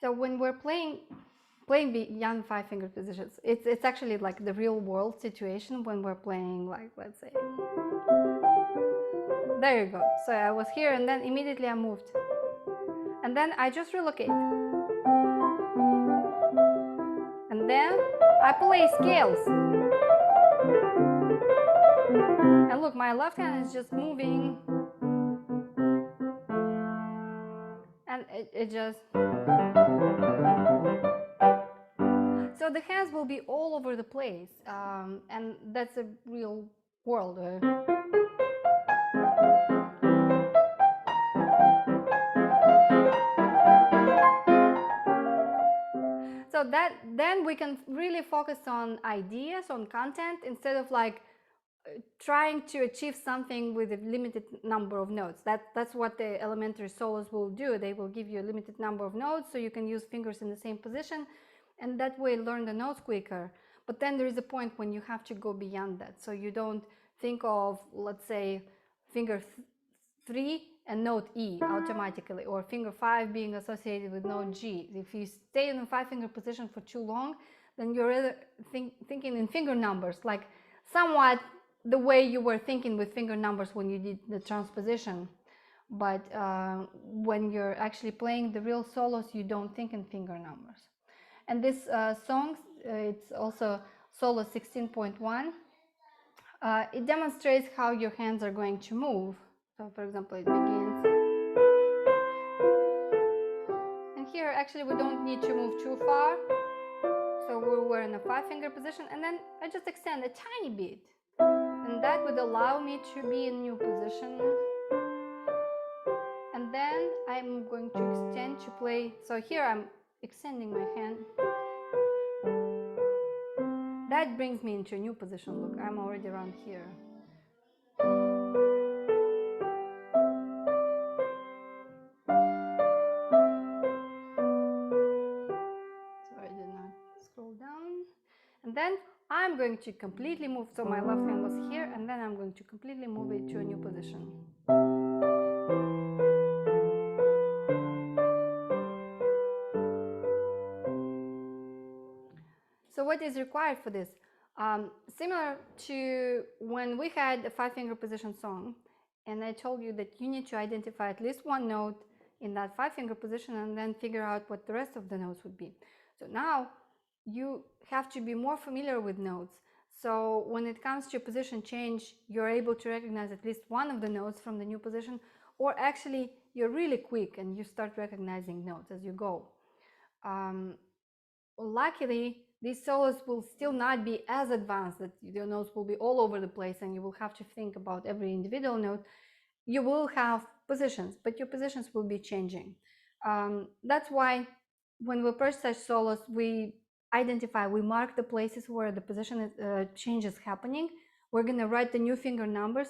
So when we're playing beyond 5-finger positions, it's actually like the real world situation when we're playing, like, let's say, there you go. So I was here and then immediately I moved. And then I just relocate. And then I play scales. And look, my left hand is just moving. And it just... So the hands will be all over the place. And that's a real world. So that then we can really focus on ideas, on content, instead of like trying to achieve something with a limited number of notes. That's what the elementary solos will do. They will give you a limited number of notes so you can use fingers in the same position, and that way learn the notes quicker. But then there is a point when you have to go beyond that. So you don't think of, let's say, finger 3 and note E automatically, or finger 5 being associated with note G. If you stay in a 5-finger position for too long, then you're either thinking in finger numbers, like somewhat the way you were thinking with finger numbers when you did the transposition. But when you're actually playing the real solos, you don't think in finger numbers. And this song, it's also solo 16.1. It demonstrates how your hands are going to move. So for example, it begins. And here actually we don't need to move too far. So we're in a 5-finger position, and then I just extend a tiny bit. And that would allow me to be in new position. And then I'm going to extend to play. So here I'm extending my hand. That brings me into a new position. Look, I'm already around here. So I did not scroll down. And then I'm going to completely move. So my left hand was here, and then I'm going to completely move it to a new position. So what is required for this? Similar to when we had a 5-finger position song, and I told you that you need to identify at least one note in that 5-finger position and then figure out what the rest of the notes would be. So now you have to be more familiar with notes. So when it comes to position change, you're able to recognize at least one of the notes from the new position, or actually you're really quick and you start recognizing notes as you go. Luckily, these solos will still not be as advanced that your notes will be all over the place and you will have to think about every individual note. You will have positions, but your positions will be changing. That's why when we approach such solos, we mark the places where the position change is happening. We're going to write the new finger numbers.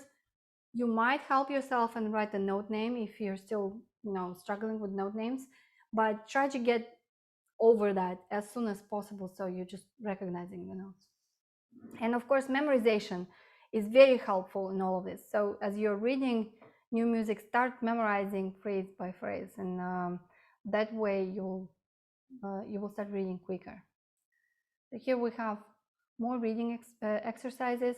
You might help yourself and write the note name if you're still, struggling with note names, but try to get over that as soon as possible, so you're just recognizing the notes. And of course, memorization is very helpful in all of this. So as you're reading new music, start memorizing phrase by phrase, and that way you will start reading quicker. So here we have more reading exercises,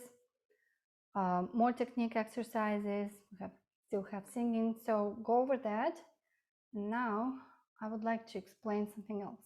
more technique exercises. We still have singing, so go over that. Now I would like to explain something else.